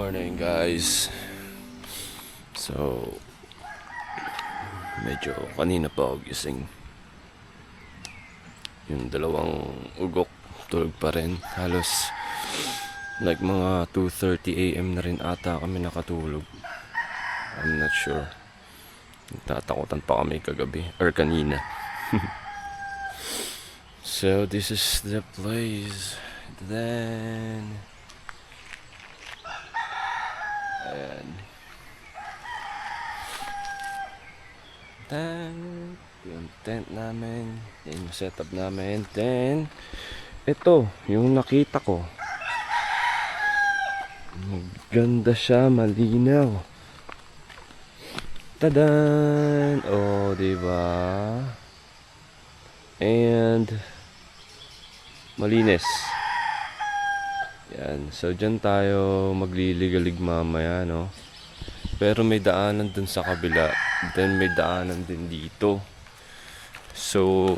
morning guys. So medyo kanina pa ako gising. Yung dalawang ugok tulog pa rin. Halos like mga 2:30 AM na rin ata kami nakatulog. I'm not sure. Tatakutan pa kami kagabi or kanina. So this is the place. Then ayan. Then yung tent namin, yung setup namin. Then ito yung nakita ko, maganda siya, malinaw. Tadan! Oh, diba? And malinis. Yan. So dyan tayo magliligalig mamaya, no? Pero may daanan dun sa kabila. Then may daanan din dito. So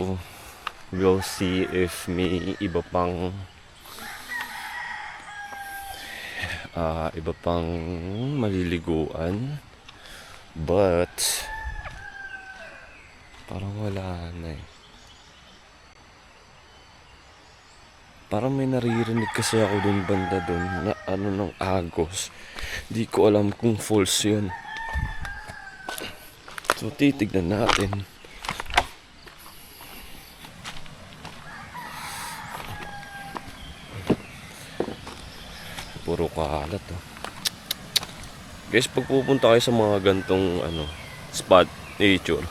we'll see if may iba pang maliliguan. But parang wala na eh. Parang may naririnig kasi ako dun banda dun na ano ng agos. Di ko alam kung false yun. So titignan natin. Puro kalat oh. Guys, pag pupunta kayo sa mga gantong spot, nature,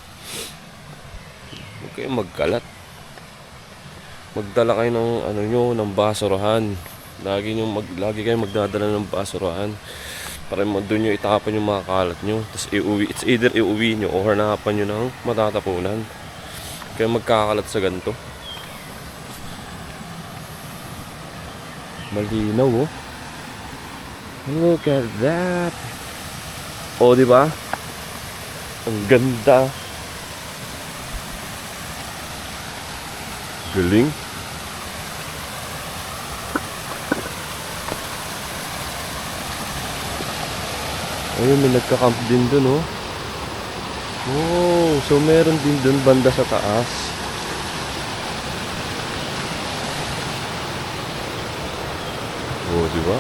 huwag kayong magkalat. Magdala kayo ng ng basurahan. Lagi kayong magdadala ng basurahan para doon nyo itapon yung mga kalat nyo. Tapos it's either iuwi nyo o hanapan nyo ng matatapunan. Kaya magkakalat sa ganito. Malinaw oh. Look at that. Oh, di ba? Ang ganda. Galing. Ayun, may nagka-camp din dun, oh. Oh, so meron din dun banda sa taas. Oh, di ba?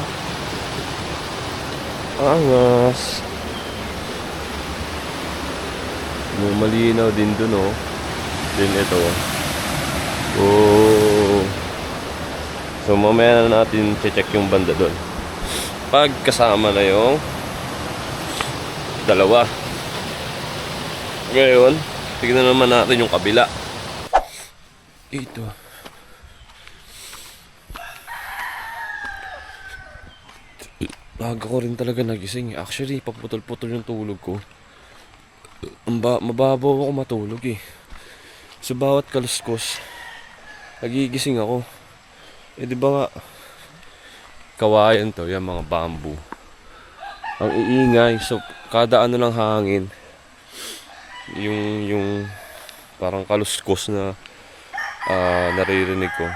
Angas. Malinaw din dun, oh. Din ito. Oh. So mamaya na natin check yung banda dun. Pag kasama na yung dalawa. Ngayon, tignan naman natin yung kabila. Ito. Baga ko rin talaga nagising. Actually, paputol-putol yung tulog ko. Mababaw ako matulog eh. Sa bawat kaluskos, nagigising ako. Eh di ba nga, kawayan to, yung mga bamboo. Ang iingay, so kada lang hangin, yung parang kaluskos na naririnig ko,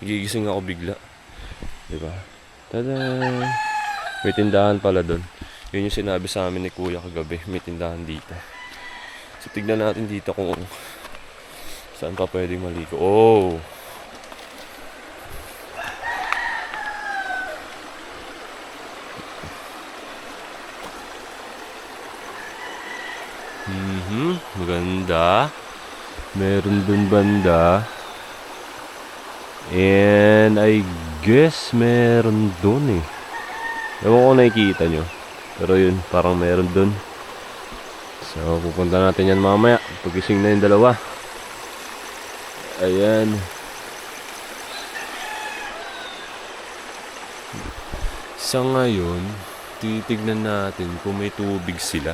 nagigising ako bigla. Di ba? Tada! May tindahan pala doon. Yun yung sinabi sa amin ni Kuya kagabi, may tindahan dito. So tignan natin dito kung saan pa pwedeng maligo. Oh! Maganda. Meron dun banda. And I guess meron dun eh. Ewan ko nakikita nyo. Pero yun, parang meron dun. So, pupunta natin yan mamaya. Pagising na yung dalawa. Ayan. Sa ngayon, titignan natin kung may tubig sila.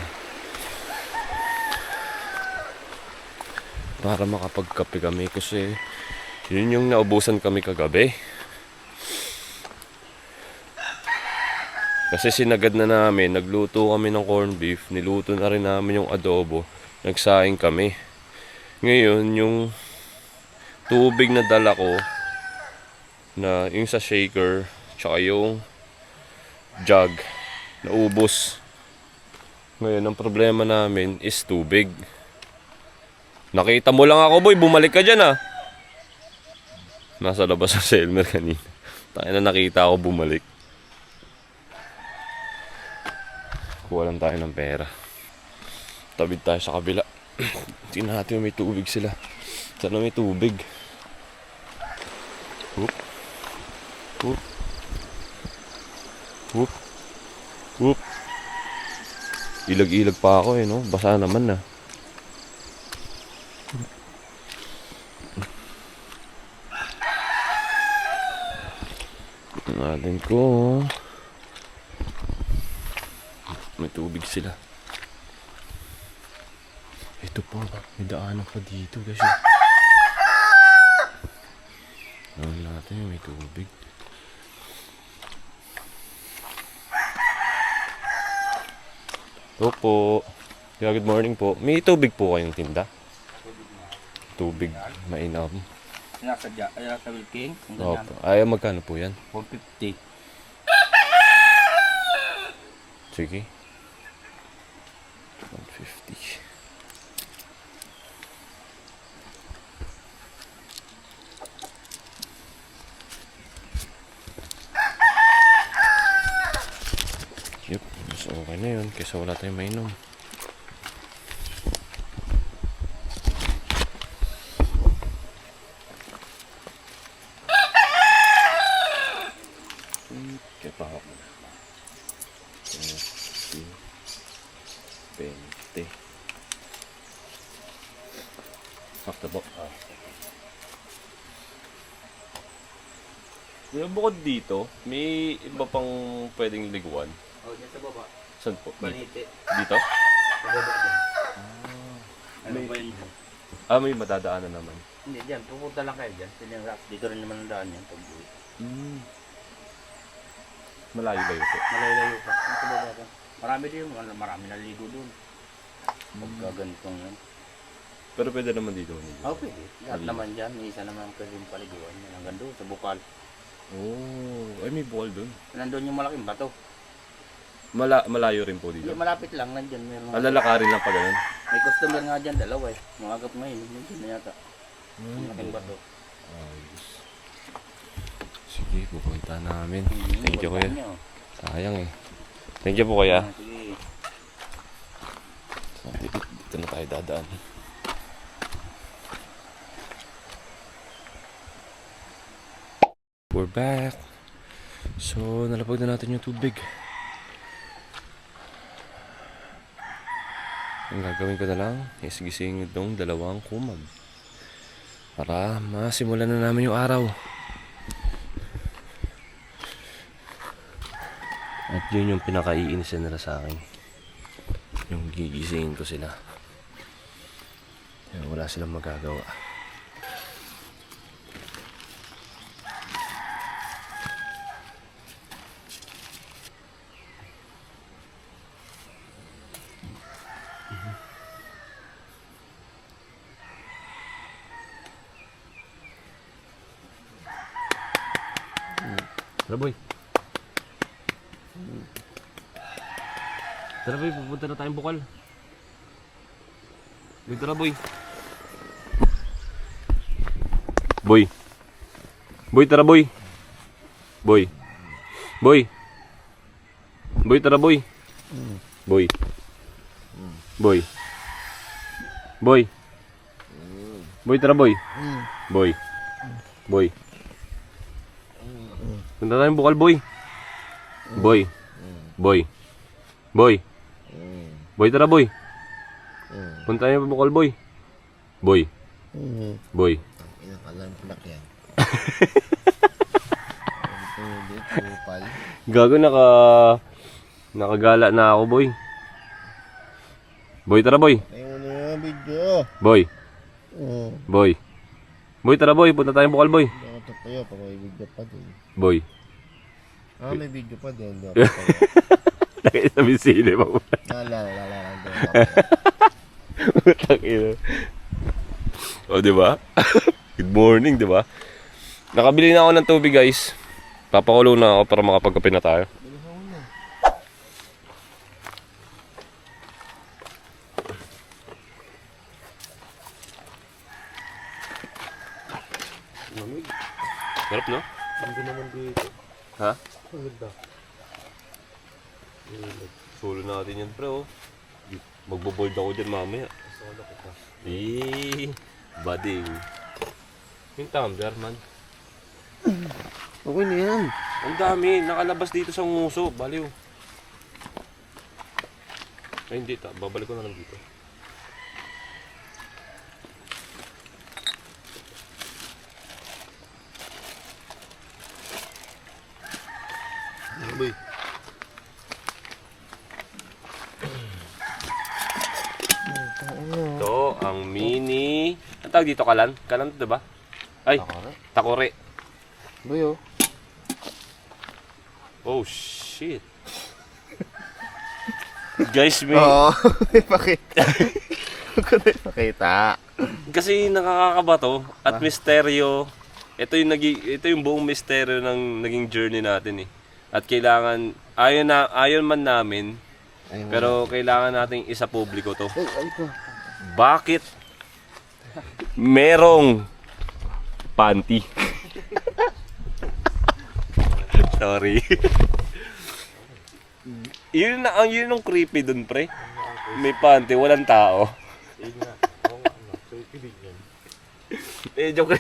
Para makapagkape kami kasi yun yung naubusan kami kagabi. Kasi sinagad na namin, nagluto kami ng corned beef, niluto na rin namin yung adobo, nagsaing kami. Ngayon, yung tubig na dala ko, na yung sa shaker, tsaka yung jug. Naubos. Ngayon, ang problema namin is tubig. Nakita mo lang ako, boy. Bumalik ka dyan, ah. Nasa labas sa Elmer kanina. Tayo na nakita ako bumalik. Kuha lang tayo ng pera. Tabid tayo sa kabila. Tingnan natin may tubig sila. Sana may tubig. Whoop. Whoop. Whoop. Whoop. Ilag-ilag pa ako no? Basa naman na. Natin ko. May tubig sila. Ito pa, may daanan pa dito kasi. Naman natin may tubig. Ito po. Good morning po. May tubig po kayong tinda? Tubig, mainam. Sinasadya, ay sa Wilking. Opo. Ay, magkano po yan? 450. Sige. 150. Yup, mas okay na yun kaysa wala tayong mainom. Kaya pa ako. 20. Sakto po. Bukod dito, may iba pang pwedeng liguan. Oh, dyan sa baba. Saan po? Banite. Dito? Sa baba dyan. Ano ba yun? May madadaanan naman. Hindi, dyan. Pupunta lang kayo dyan. Silang rocks. Dito rin naman ang daan yan. Pag-uwi. Malayo ba yun po? Malayo-layo pa. Ang sa baba pa. Marami din. Marami naligo doon. Pagka ganitong yan. Pero pwede naman dito. Oh, pwede. Lahat naman dyan. May isa naman pwedeng paliguan. Yan hanggang doon sa bukal. Oh, ay may bukal doon. Nandun yung malaking bato. Malayo rin po dito. Hindi, malapit lang. Nandyan. Meron Lalakarin lang pa ganun. may customer nga dyan. Dalawa eh. Mangagap ngayon. Nandyan na yata. Yung malaking bato. Ayos. Sige, pupunta namin. Thank you, kuya. Sayang eh. Thank you po, kuya. Sige. So, dito na tayo dadaan. We're back. So, nalapag na natin yung tubig. Ang gagawin ko na lang is gisingin itong dalawang kumag para masimulan na namin yung araw. At yun yung pinakaiinisan nila sa akin. Yung gigisingin ko sila. Kaya wala silang magagawa. Tara boy. Tara boy, pupunta na tayong bukal. Tara boy. Boy. Boy, tara boy. Boy. Boy. Boy, tara boy. Boy. Boy. Boy. Boy, tara boy. Boy. Boy. Punta tayong bukal, boy. Boy. Boy. Boy. Boy, tara, boy. Punta tayong bukal, boy. Boy. Boy. Alam ko lang yan. Gago, nakagala na ako, boy. Boy, tara, boy. Ayun na yung video. Boy. Boy. Boy, tara, boy. Punta tayong bukal, boy. Ito pa yun, pag may video pa din. Boy. May video pa din. Nakita sili pa. O, diba? Good morning, diba? Nakabili na ako ng tubig, guys. Papakulo na ako para makapagkape na tayo. Lamig. Sarap, no? Hindi naman dito. Ha? Ang ganda. Solo natin yan, pre, oh. Magbo-bold ako dyan mamaya. Solo ko pa. Bading. Yung tumbler, man. Okay na yan. Ang dami, nakalabas dito sa nguso. Baliw. Ay, hindi. Babalik ko na lang dito. Boy. Ito, ang mini... Ang tawag dito, kalan? Kalan, diba? Ay, takore. Boy, oh. Oh, shit. Guys, may... Oo, ipakita. Huwag ko na ipakita. Kasi nakakakaba to at misteryo. Ito yung buong misteryo ng naging journey natin eh. At kailangan ayon man namin, pero kailangan nating isa publiko to. Bakit merong panty? Sorry. Yun ang creepy dun, pre. May panty, walang tao. Joke.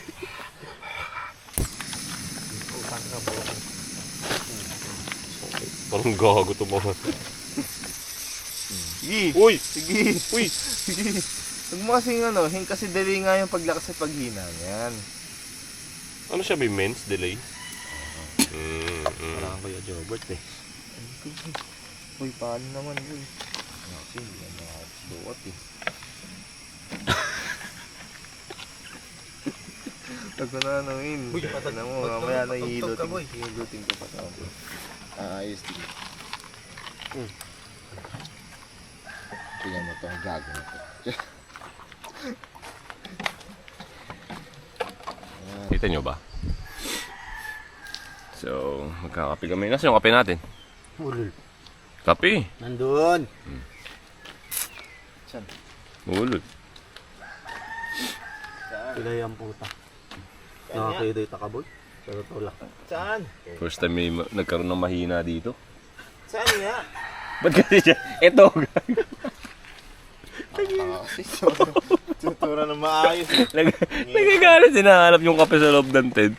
Parang gago to mga. Sige. Uy! Sige. Uy! Sige. Huwag mo kasing kasi dali nga yung paglakas sa paghina. Yan. Ano siya, may men's delay? Parang Kuya Jobert eh. Uy, paano naman yun? Kasi hindi na nakasuot eh. Huwag ko na anuin. Ano mo, mamaya na hihilutin ko pa ito. Ayos din. Tingnan mo ito, ang gago na ito. Kita nyo ba? So, magkakape kami. Nasaan yung kape natin? Ulul. Kape? Nandun. Saan? Ulod. Pilay ang puta. Nakakaiday takaboy. Sa totoo lang. Saan? First time may nagkaroon ng mahina dito. Saan nga? Ba't kasi siya? Ito! Tutura na maayos. Nagagalit, hinahanap yung kape sa loob ng tent.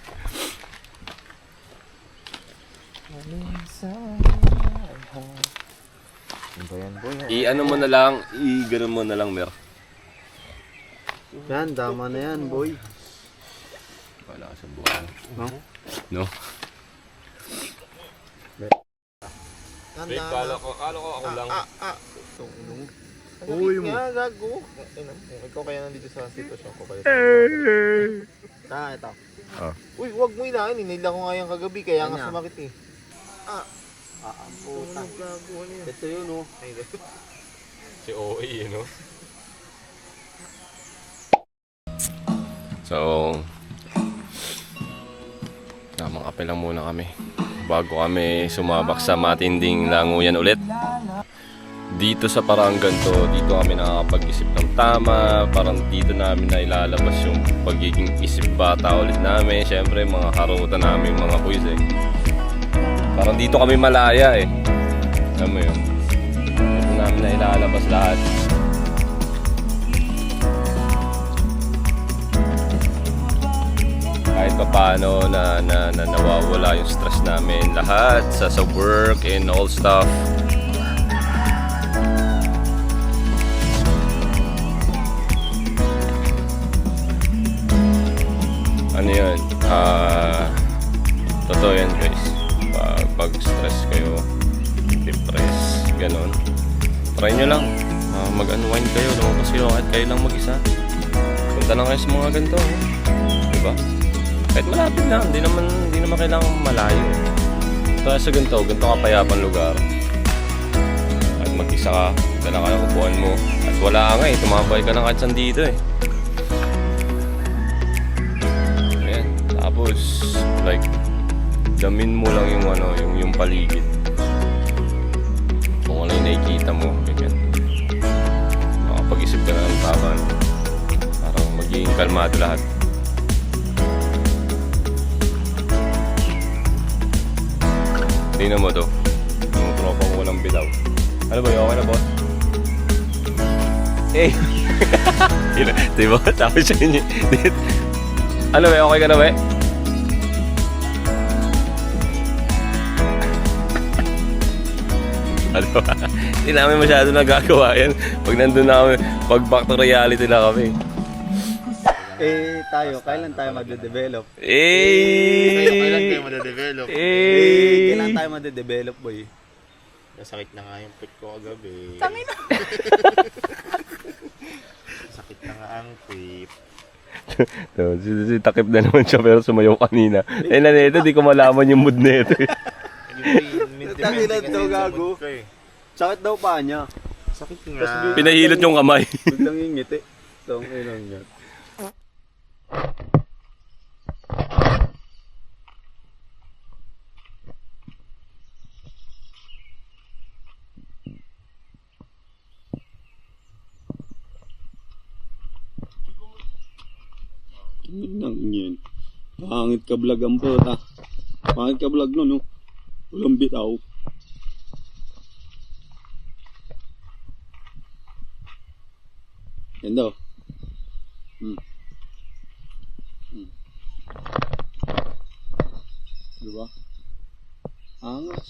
Ano ba yan, boy? I-ano mo na lang, i-ganon mo na lang, Mer. Yan, dama na yan, boy. Wala ka sa buhay. No? No? Yan, Wait, kala ko ako lang. Uy mo. Nga, gago. Ikaw kaya nandito sa sitwasyon ko kayo. Ito. Ah. Uy, wag mo inahin. Inila ko nga yung kagabi, kaya nga sumakit eh. Puta. Ito yun, oh. Si OA, no? So, tamang kape lang muna kami bago kami sumabak sa matinding languyan ulit. Dito sa parang ganito, dito kami nakakapag-isip ng tama. Parang dito namin na ilalabas yung pagiging isip bata ulit namin. Siyempre, mga karutan namin, mga boys eh. Parang dito kami malaya eh. Alam mo yun? Dito namin na ilalabas lahat. Kahit pa paano na nawawala yung stress namin lahat sa work and all stuff. Ano yun? Totoo yan guys. Pag stress kayo, depress, ganon. Try nyo lang. Mag-unwind kayo, lumabas kayo kahit kayo lang mag-isa. Punta lang kayo sa mga ganito. Diba? Kahit malapit lang, hindi naman kailangan malayo. Tayo sa ganito kapayapang lugar. At mag-isa ka, dala ka ng upuan mo. At wala nga eh, tumabay ka lang kahit saan dito eh. Ayan, tapos like damin mo lang yung paligid. Kung ano yung nakikita mo, ganyan. Makapag-isip ka na ng tama. Parang magiging kalmado lahat. Tingnan mo to. Yung tropang walang bitaw. Ano ba yun? Okay na, boss? Eh! Diba? Sabi siya niya. Ano ba? Okay ka na ba? Ano ba? Hindi namin masyado nagagawa yan. Pag nandun na kami, pag back to reality na kami. Eh, tayo, kailan tayo magde-develop? Kailan Eh! kayo madadevelop? Kailan tayo magde-develop, boy? Nasakit na nga yung pit ko kagabi. Sakit na nga ang pit. So, si takip na naman siya pero sumayaw kanina. Eh na nito, di ko malaman yung mood nito eh. Tangilan daw, gago. Sakit daw pa niya. Sakit nga. Pinahilot yung kamay. Biglang yung ngiti. Tong ilang niya. Nang yan. Pangit ka vlog ang puta. Pangit ka vlog no, no? Walang bitaw. Yan daw. Diba? Angas.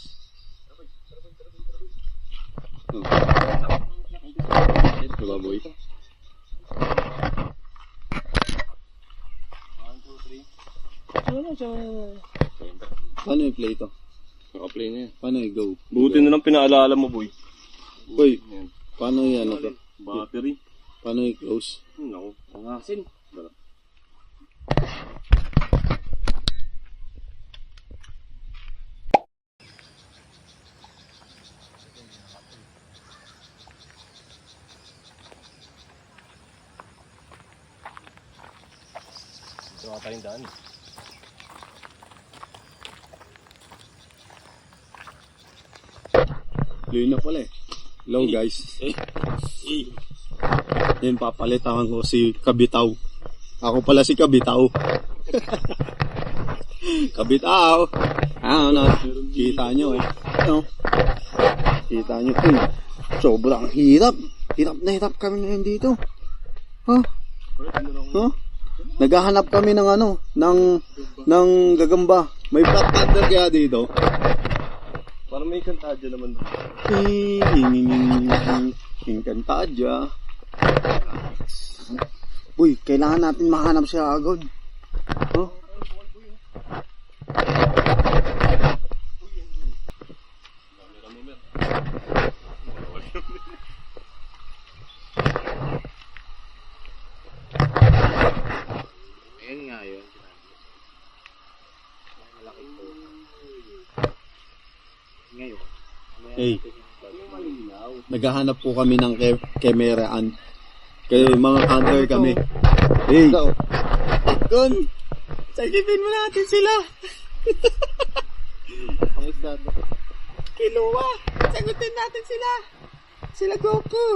Diba, boy? 1, 2, 3. Paano i-play ito? Naka-play na yan. Paano i-go? Buti na lang pinaalala mo, boy. Boy, paano i-ano to? Battery. Paano i-close? Naku, pangasin. Ito nga tayong daan. Play na pala eh. Hello guys. Yan, papalitan ko si Kabitaw. Ako pala si Kabitaw. Kabitaw. Ano, kita nyo eh. Ano? Kita nyo. Sobrang hirap. Hirap na hirap kami ngayon dito. Huh? Huh? Naghahanap kami ng ano, ng gagamba. May black thunder kaya dito. Parang may kantadya naman. Kantadya. Uy, kailangan natin mahanap siya agad. Huh? Ayan nga yun. Ngayon. Hey, naghahanap po kami ng kemeraan. Kayo, mga hunter kami. Hey, Gon, sagipin mo natin sila. Ang isda to. Kiluwa, sagutin natin sila. Sila Goku.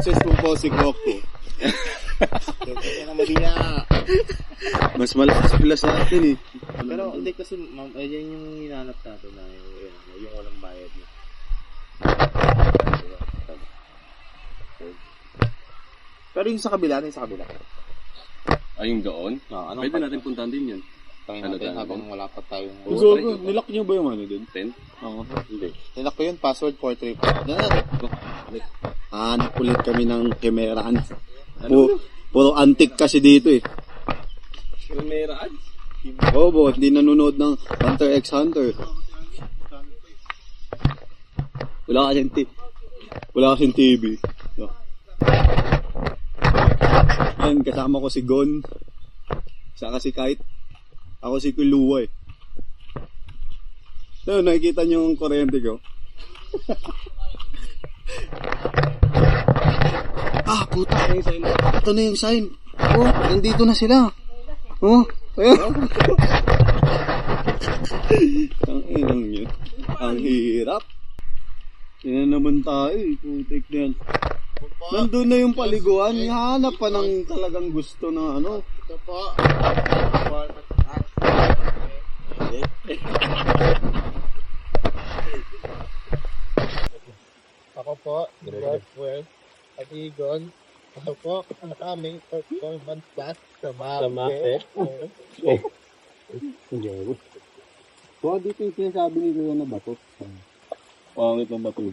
Stress mo po si Goku. Kaya naman din niya. Mas malakas pala sa atin eh. Pero hindi kasi, ayan yung hinanap natin na yung walang bayad niya. Pero yung sa kabila, yung sa kabila. Ay, yung doon? Anong Pwede natin puntahan din yan. Tangin natin Ano habang wala pa tayong... Goku, nilak niyo ba yung ano dun? Tent? Oo. Hindi. Nilak ko yun, password 434. Hanap ulit kami ng kemeraan. Puro antique kasi dito eh. Kameraan? Oo, bo, hindi nanonood ng Hunter x Hunter. Wala kasing TV. No. Yan, kasama ko si Gon. Saka si Kite. Ako si Kuluwa eh. So, nakikita niyo yung kuryente ko. Puta. Ito na yung sign. Oh, nandito na sila. Oh, ayun. Ang inang yun. Ang hirap. Yan naman tayo. Putik na yan. Nandun na yung paliguan. Hanap pa ng talagang gusto ng ano. Ito po. Ako po, Northwell, at Igon. Ako po, ang aming performance class sa MAPE. So, dito yung sinasabi ni Kuya na bato. Pangit ng bato.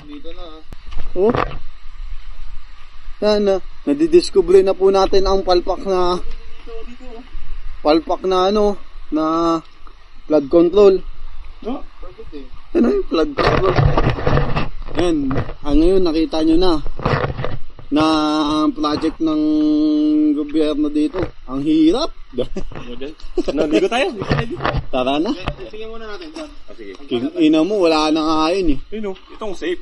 Dito na. Oh. Yan na. Nadidiscover na po natin ang palpak na ano na flood control. No? Perfect eh. Yan na yung flood control. Yan. Ngayon nakita nyo na na ang project ng gobyerno dito. Ang hirap. Naligo tayo. Tara na. Sige muna natin. Sige. King ina mo, wala na kain eh. Yun o, itong safe.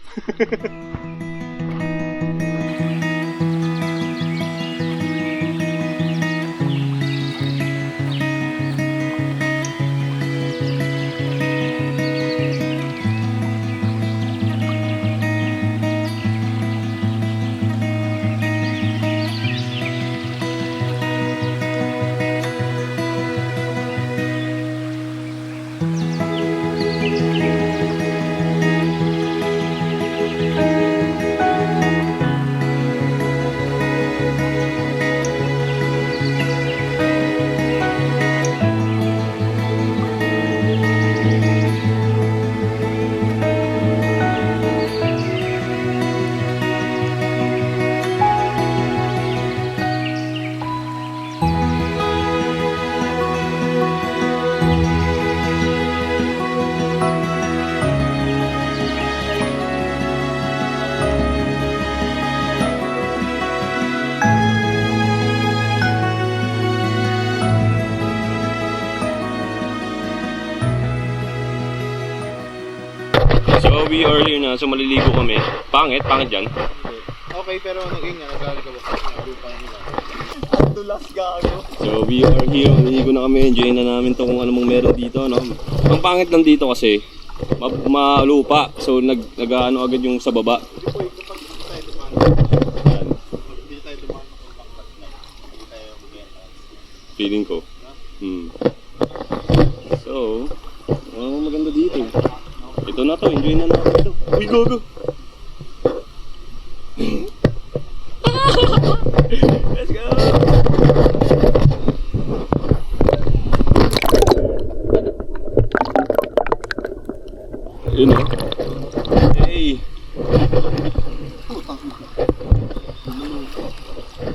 So we are here na, so maliligo kami. Pangit dyan. Okay, pero naging nga, nagkali ka ba? Lupa nila. Tulas gago. So we are here, maliligo na kami. Enjoy na namin to kung anong meron dito. No? Ang pangit lang dito kasi, malupa. So nag-ano agad yung sa baba. Yan. Hindi tayo dumaan ng pangkat na. Hindi tayo maganda. Feeling ko. So, maganda dito. Ito na to, enjoy na natin ito. Uy, go! Let's go! Yun o. Hey!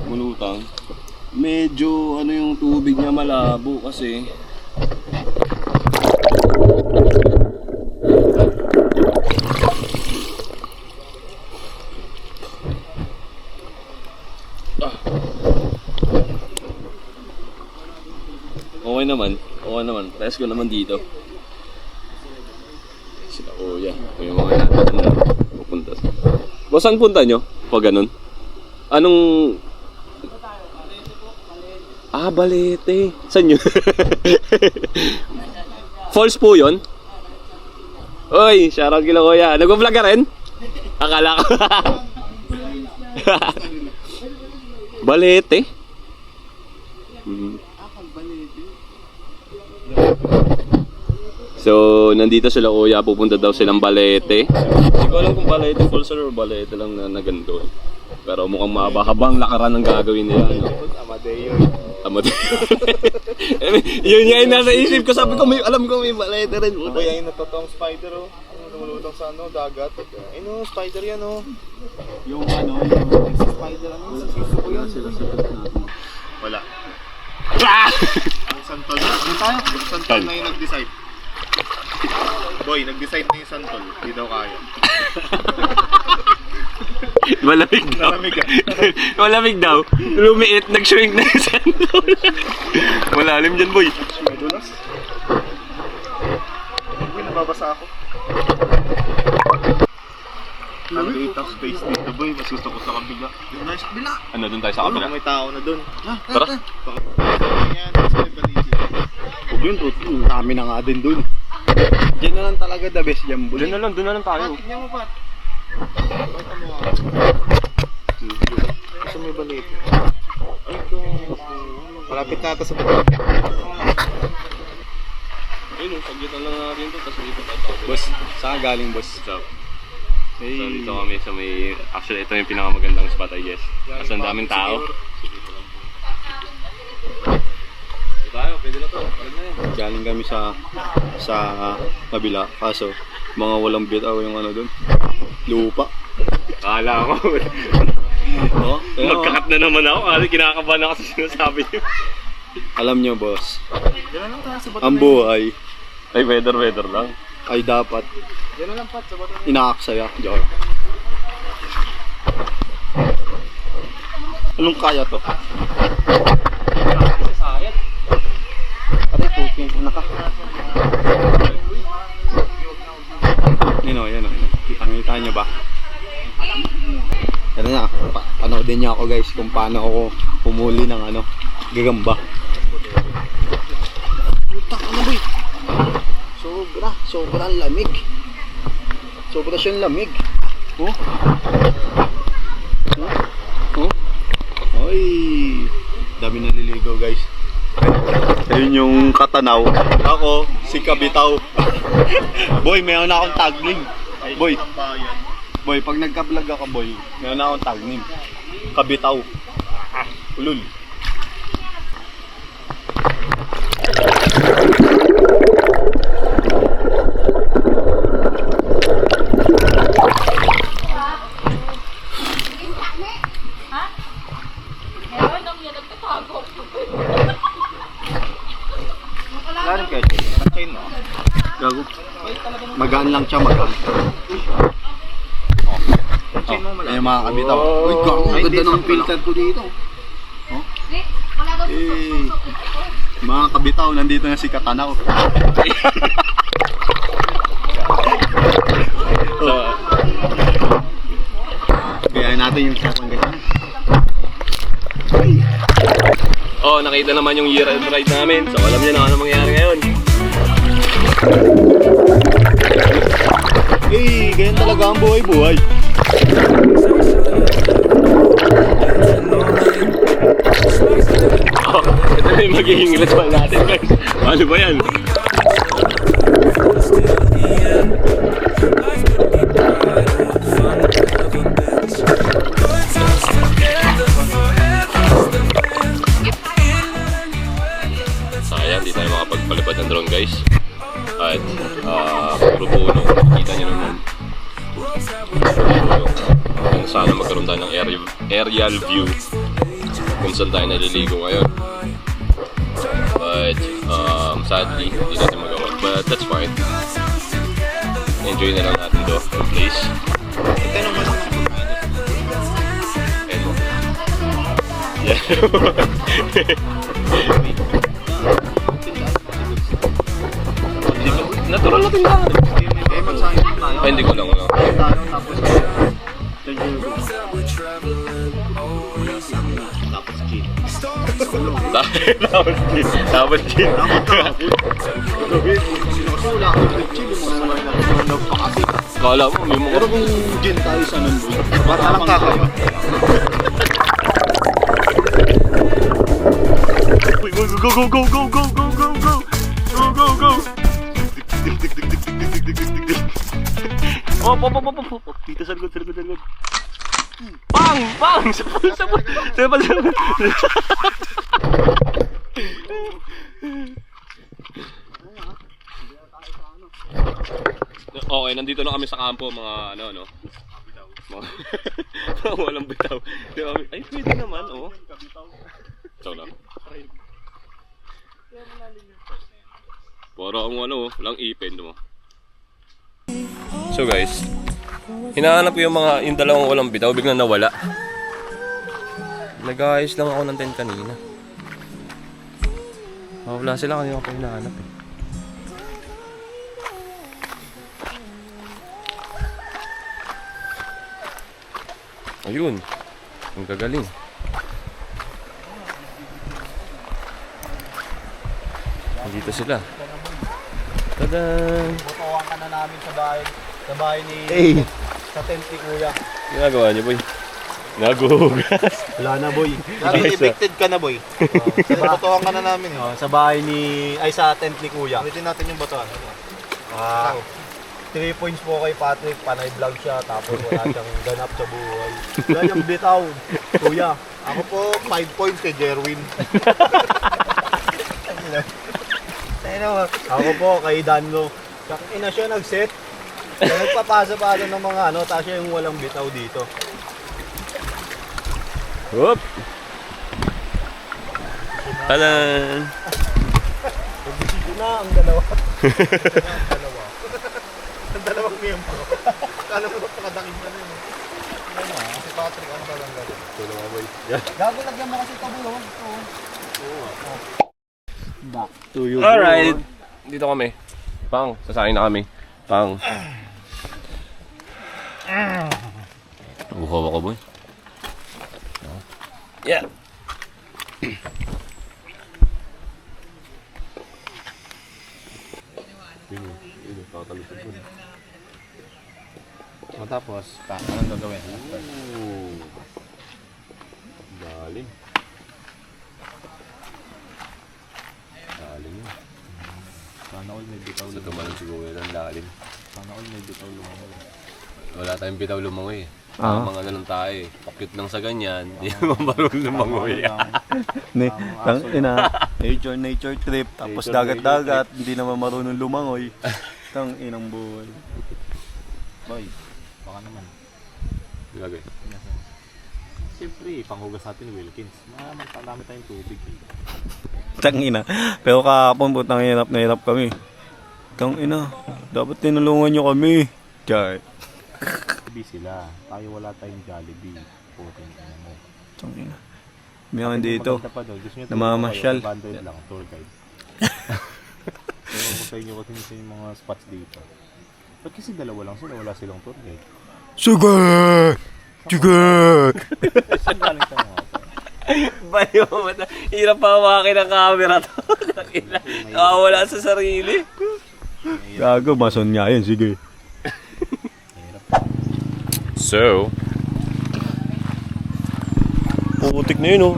Mulutang. Medyo ano yung tubig niya malabo kasi. Okay naman. Test ko naman dito. Sila kuya. May mga natin na pupunta. Boss, saan punta nyo? Pag ganun? Anong... Balete. Saan yun? Falls po yun? Oy, shoutout kila kuya. Nag-vlog ka rin? Akala ko. Balete? So, nandito sila kuya, pupunta daw silang Balete. Hindi ko alam kung Balete Falls or Balete lang na ganito. Pero mukhang mahaba-habang lakaran ang gagawin nila. No? Amadeo. Yun nga yung nasa isip ko. Sabi ko, alam ko may Balete rin. Ano ba yung natotong spider oh? Lumulutang sa dagat. Ayun spider yan oh. Yung yung Spider sisiso ko yan. Wala. Ang santol na. Ang santol na yung nag-decide. Boy, nag-decide na yung santol. Hindi daw kaya. Malamig daw. Malamig daw. Lumiit, nag-shrink na yung santol. Malalim dyan, boy. Madulas. Uy, nababasa ako. Ang rate of space Mas gusto ko sa kabila. Doon tayo sa kabila. Ano, doon tayo sa kabila? May tao na dun. Tara. Yan, sa baliti. Huwag yun, dami na nga din dun. Diyan na lang talaga the best dyan, boy. Doon na lang tayo. Tignan mo, Pat. Pakita mo nga. Sa may baliti. Ay, ito. Malapit na ito sa baliti. Ayun, pagitan lang natin ito, tapos dito tayo. Boss, saan ka galing, boss? What's up? Hey. So dito kami sa may, actually ito yung pinakamagandang spot I guess. Kasi ang daming tao. Dito tayo, pwede na to. Palag na yan. Galing kami sa kabila. Kaso, mga walang bitaw yung ano dun. Lupa. Akala ko, Oh, magkakat na naman ako kasi kinakabahan ako sa sinasabi niyo. alam nyo, boss, Yan na lang tayo sa bato. ang buhay Ay, weather lang. ay dapat Yan na lang, Pat, sa bato. inaaksaya. Diyan. Anong kaya to? Aray, puking na ka. Yan o. Kita nyo ba? Yan na. Panoodin niyo ako, guys, kung paano ako pumuli ng gagamba. Puta ka na, boy. Sobrang lamig. Sobra siyang lamig. Oh. Ay, dami naliligo, guys. Ayun yung Katanaw. Ako, si Kabitaw. Boy, mayroon na akong tag name. Boy, pag nagka-vlog ako, boy, mayroon na akong tag name. Kabitaw. Ulul. Wala rin kayo. Chain mo. Gago. Magaan lang siya, magaan. Chain mo malaki. Ayun mga kabitaw. Uy, gago, ang ganda ng filter ko dito. Oh. Eh, mga kabitaw, nandito na si Katanaw. Kaya natin yung sapang ganyan. Oh, nakita naman yung year end ride namin. So alam niyo na ano mangyayari ngayon. Eh, ganyan talaga ang buhay-buhay. Oh, ito na yung magiging ritual natin guys. Ano ba yan? Sayang, di tayo makapagpalipad ng drone guys. At puro puno, kita nyo naman. Sana magkaroon tayo ng aerial view kung saan tayo naliligo ngayon. But sadly, hindi natin magawa. But that's fine. Enjoy na lang natin to, the place. Ito naman ang And yeah. Natural na tindahan. eh, magsayang tayo. Ay, hindi ko lang. Tapos gin. Tapos gin. Wala akong chill mo naman nagpakasi. Kala mo, may Pero mga... kung gin tayo sa Nandoy, Bata lang kakaba. Go, go, go, go, go, go, go, go! Go, go, go! Oh, pop. Dito sa likod. Bang! Bang! Sapul! Okay, nandito na kami sa kampo, mga ano. Mga walang bitaw. Ay, pwede naman, oh. Ikaw lang. Para ang walang ipin, mo. So guys, hinahanap ko yung dalawang walang bitaw, biglang nawala. Nag-aayos lang ako ng tent kanina. Wala sila kanina ako hinahanap eh. Ayun. Ang gagaling. Nandito sila. Tada! Butuhan ka na namin sa bahay ni... Sa tent ni Kuya. Ginagawa niyo, boy? Naguhugas. Wala na, boy. Sabi, evicted ka na, boy. Botohan ka na namin. Sa bahay ni... Ay, sa tent ni Kuya. Ulitin natin yung botohan. 3 points po kay Patrick, panay vlog siya, tapos wala siyang ganap sa buhay. Wala niyang bitaw, Kuya. Ako po, 5 points kay Jerwin. Ako po kay Danlo. Ina siya nag-set. Kaya nagpapasa-pasa ng mga ano, tapos siya yung walang bitaw dito. Whoop! Talan! Ito na ang dalawa. Ang dalawang miyembro. Kala mo nakadaking na yun. Si Patrick, ano ba lang gano'n? Tulong mo, boy. Gago, lagyan mo kasi tabulo. Back to you. Alright! Dito kami. Pang, sasain na kami. Pang. Bukaw ako, boy. Yeah! Matapos, anong gagawin? Galing. Galing yun. Sana all may bitaw Sa tumalong siguro yun, ang lalim. Sana all may bitaw lumangoy. Wala tayong bitaw lumangoy. Mga ganun tayo eh. Pakit lang sa ganyan, di naman marunong lumangoy. Nature trip, tapos Nature dagat-dagat, hindi naman marunong lumangoy. Tang inang buhay. Boy, baka naman. Lagay. Siyempre, panghugas natin ni Wilkins. Marami tayong tubig. Tang ina. Pero kahapon putang hirap na hirap kami. Tang ina. Dapat tinulungan nyo kami. Char. Jollibee sila. Tayo wala tayong Jollibee. Putin ina mo. Tang ina. Meron dito. Maganda pa doon. Gusto nyo Namamasyal. tayo, 100 lang, tour guide. Ewan ko sa inyo kasi yung mga spots dito. Ba't kasi dalawa lang sila, wala silang tour guide? Sige! Sige! Saan galing sa mga hotel? Bayo mo na. Hirap pa hawakin ang camera to. Nakawala sa sarili. Gago, mason nga yun. Sige. So, putik na yun, oh.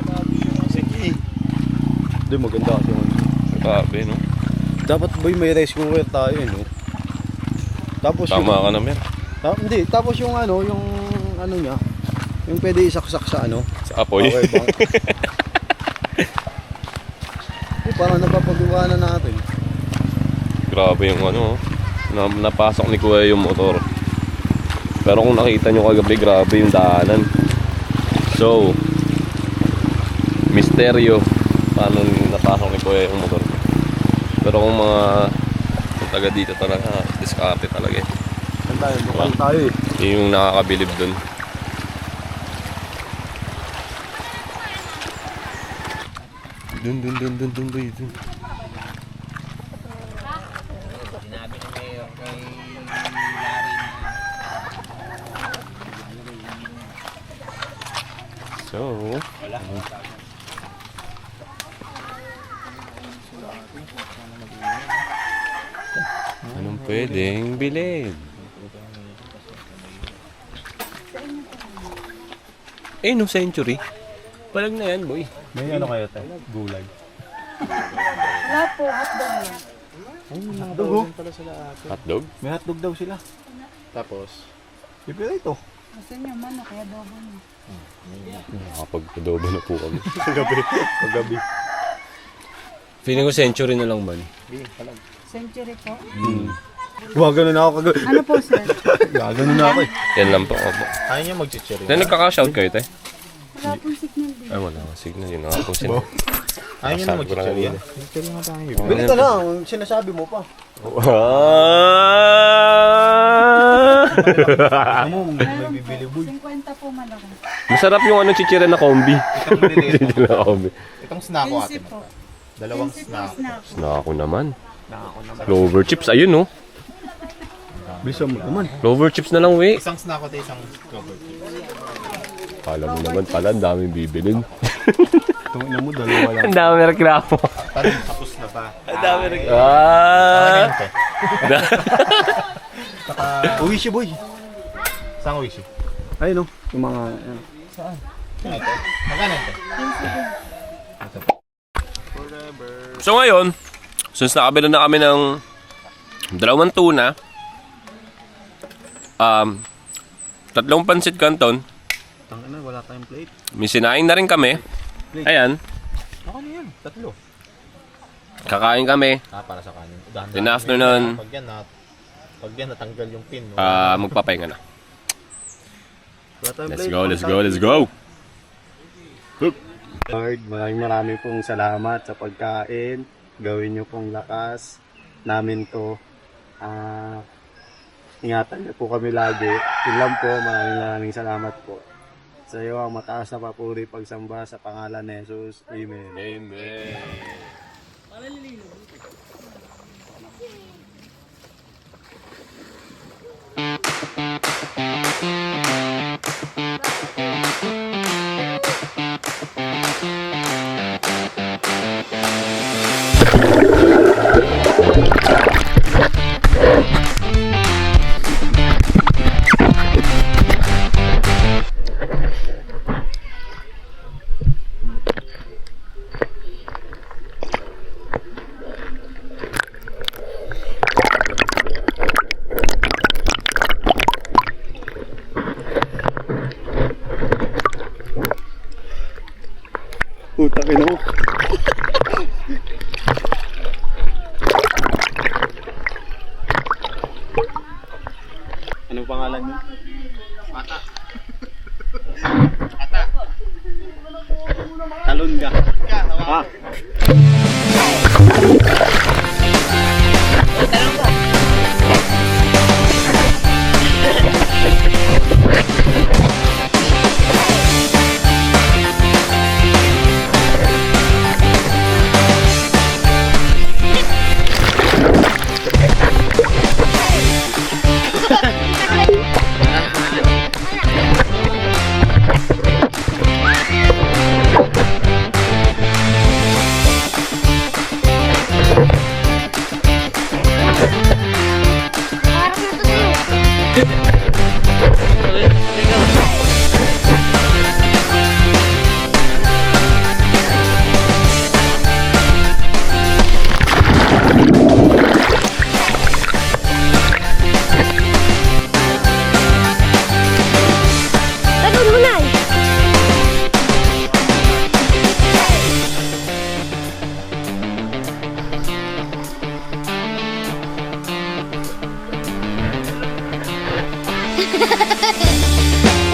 Sige. Hindi, maganda kasi yun. Grabe, no? Dapat boy may rescuer tayo, no? Tapos Tama ka na, men. Hindi, tapos yung ano niya, yung pwede isaksak sa ano. Sa apoy. Okay, bang? Parang napapagawa na natin. Grabe yung ano, oh. Napasok ni Kuya yung motor. Pero kung nakita nyo kagabi, grabe yung daanan. So, misteryo paano napasok ni Kuya yung motor. Pero kung kung taga dito talaga, diskarte talaga eh. Saan tayo? Bukal tayo eh. Yun yung nakakabilib dun. Dun, boy, dun. So, anong pwedeng bilhin? No century. Palag na yan, boy. May ano kayo tayo? Gulay. Wala po, hotdog yan. Hotdog? Hotdog? May hotdog daw sila. Tapos, Pipira ito. Gusto niyo man, kaya adobo niyo. Nakapag-adobo na po kami. Kagabi. Feeling ko century na lang man. Century po. Gumagano na ako kagabi. Ano po, sir? Gagano na ako eh. Yan lang po. Opo. ayaw niya mag-chichiri. Na nagkaka-shout kayo, te? Wala pong signal din. Ay, wala nga signal. Yun nga pong signal. Ayaw niya na Sabi ko na mag-chichiri. kanina. Chichiri nga tayo. Ganito na, ang sinasabi mo pa. Ano mo, may bibili boy. 50 po malaki. Masarap yung chichira na kombi. Itong maliliit mo. Chichira na kombi. Itong snack ko ate. 15 po. Dalawang 15 po snack. snack. Na ako naman. Clover chips. Ayun, no? Bisa mo naman. Clover chips na lang, we. Isang snack ko ito, isang cover. Kala mo naman pala, ang daming bibilin. Tungin mo, dalawa lang. Ang dami reklamo. Tapos na ba? Ang dami reklamo. Ah! Uwishi boy. Saan wish? Ayun no, yung mga... Ayun. Magkano ito? So ngayon, since nakabila na kami ng 2 tuna, 3 pansit canton, Tangin na, wala tayong plate. may sinaing na rin kami. Ayan, Ako na yan, 3. kakain kami. Para sa kanin. Then after nun, Pag yan natanggal yung pin. magpapahinga na. Wala tayong Let's plate. go, let's go, let's go! Lord, maraming pong salamat sa pagkain. Gawin niyo pong lakas namin to. Ingatan niyo po kami lagi. Yun lang po, maraming salamat po. Sa iyo ang mataas na papuri pagsamba sa pangalan ni Jesus. Amen. Amen. Putak ina mo. Anong pangalan niyo? Mata. Talon ka. Ah.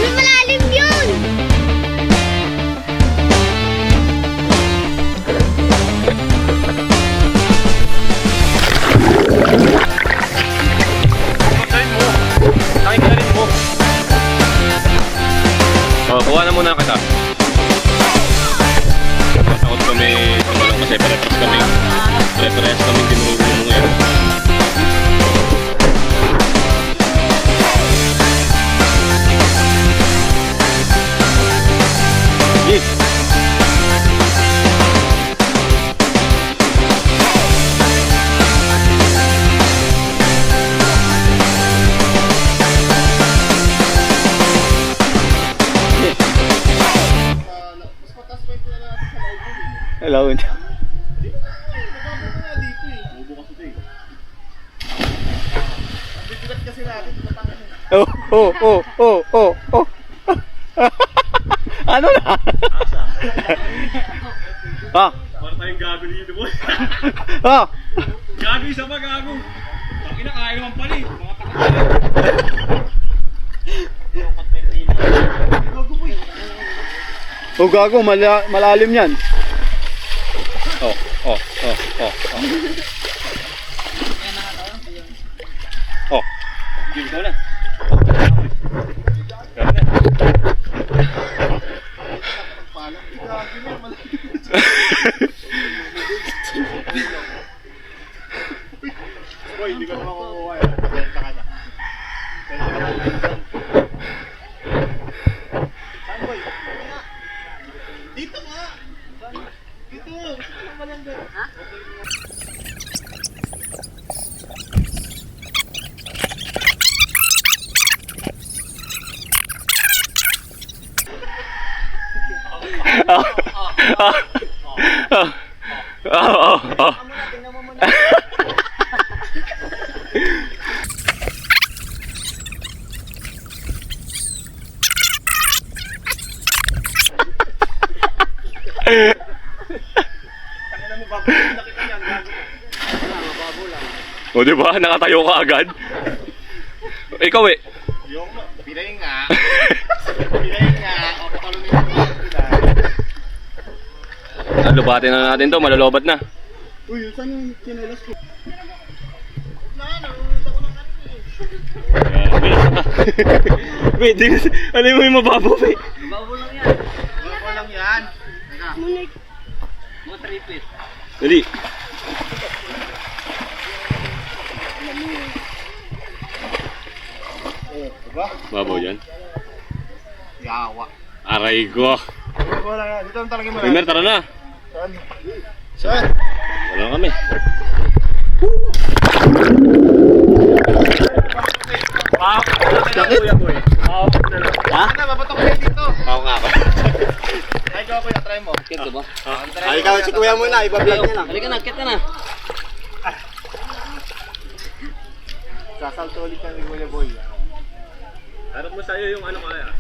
Malalim yun! Oh, kuha na muna kita. Takot kami, kasi pare-pares kami dinurong ngayon. Hello. Oh, oh, oh, oh, oh, oh. Ano na? Ah. Para tayong gago dito, boy. Ah. Gago isa pa, gago. Bakit na kaya naman pala eh. Mga Oh, gago, malalim yan. Oh, oh, oh, oh, oh. Oh. Gil ko na. Boy, hindi ka naman kukuha yan. Benta ka na. Benta ka na. Saan, boy? Oh. O diba? Nakatayo ka agad. Ikaw eh. Yung, pilay nga. Pilay nga. O, patalunin mo pilay. Lubatin na natin to, malalobat na. Uy, saan yung chinelas ko? Wait, ano mo yung mababaw eh? Bago lang yan. Teka. Dali. Diba? Babaw yan. Yawa. Aray ko. Bago lang yan. Dito ang talaga mo Primer, tara na. Saan? Saan? Wala kami. Sakit? Ha? Ano, mapatok kayo dito. Oo nga ako. Ay, ikaw kuya, try mo. Kit ba? Try Ay, mo, ikaw si kuya muna, iba-vlog niya lang. Halika na, kit ka na. Sasalto ulit yan ni Kuya Boy. Harap mo sa'yo yung ano kaya.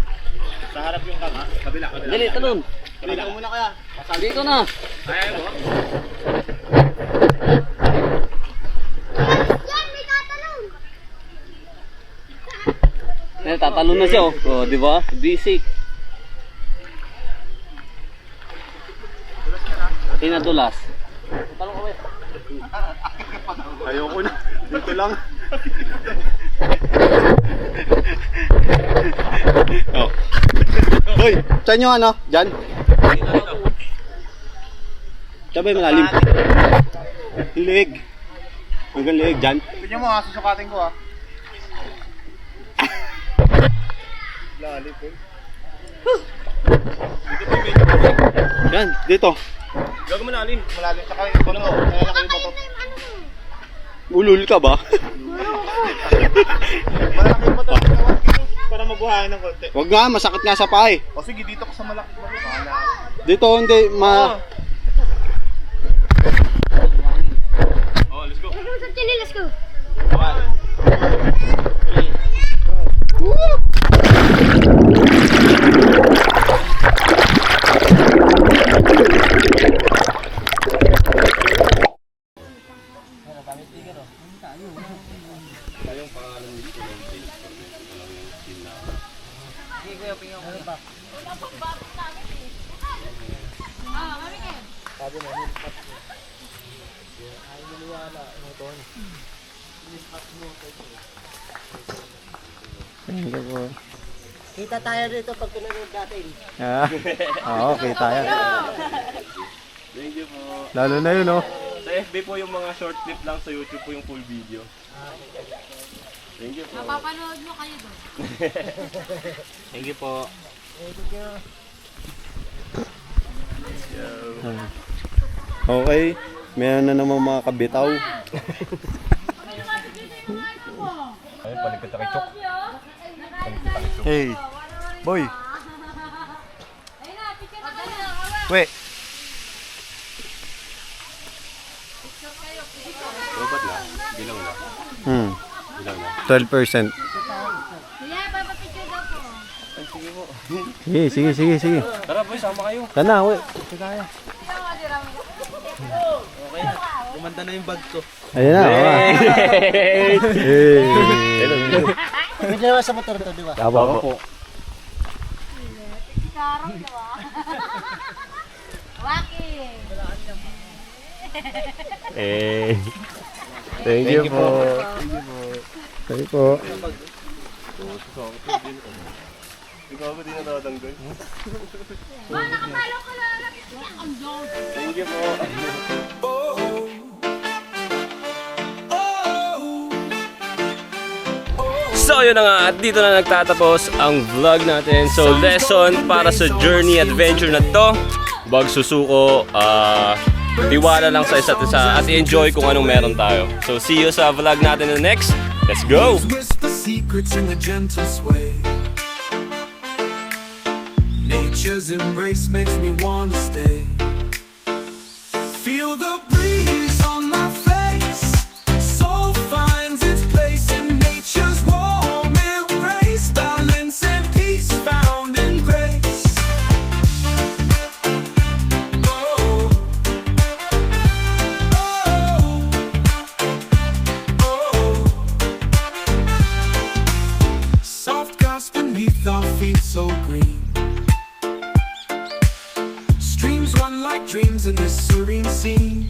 Sa harap yung kama. Kabila. Dali, talon. Kabila ko muna kaya. Dito na. Kaya mo? Tatalon na siya, oh. Oh, di ba? Basic. Tinadulas. Talon ka ba? Ayoko na. Dito lang. Oh. Hoy, saan yung ano? Diyan? Diyan ba yung malalim? Liig. Hanggang liig, dyan. Tignan mo ha, susukatin ko ha. Lalit eh. Yan, dito. Gago malalim. Malalim sa kayo. Ano mo? Nalala kayo motor. Ulul ka ba? Malaki yung motor. Tawag dito para mabuhayan ng konti. Wag nga, masakit nga sa paa eh. O sige, dito ko sa malaki motor. Wala. Dito hindi, Oh, let's go. Let's go. Kita tayo dito pag pinanood natin. Oo, kita yan. Thank you po. Lalo na yun, oh. Sa FB po yung mga short clip lang, sa YouTube po yung full video. Thank you po. Mapapanood mo kayo doon. Thank you po. Okay, meron na naman mga kabitaw. Ay, palikot na kay Chok. Hey, boy. Wait. Robot na. Bilang na. Bilang na. 12%. Kuya, papapicture daw po. Sige. Tara boy, sama kayo. Sana, wait. Kumanda na yung bag ko. Ayan na, hey. Medyo naman sa motor to, di ba? Tama po. Karang to ah. Waki. Thank you po. Thank you po. Ikaw ba di natatanggal? Ma, nakapalo ko na. Thank you po. So yun na nga, at dito na nagtatapos ang vlog natin. So lesson para sa journey adventure na to, wag susuko, tiwala lang sa isa't isa at enjoy kung anong meron tayo. So see you sa vlog natin na next. Let's go! Whisper secrets in a gentle sway. Nature's embrace makes me wanna stay. Feel the breeze on my face. Soul finds its place in nature's warm embrace. Balance and peace found in grace. Oh, oh, oh. Soft grass beneath our feet so green. Streams run like dreams in this serene scene.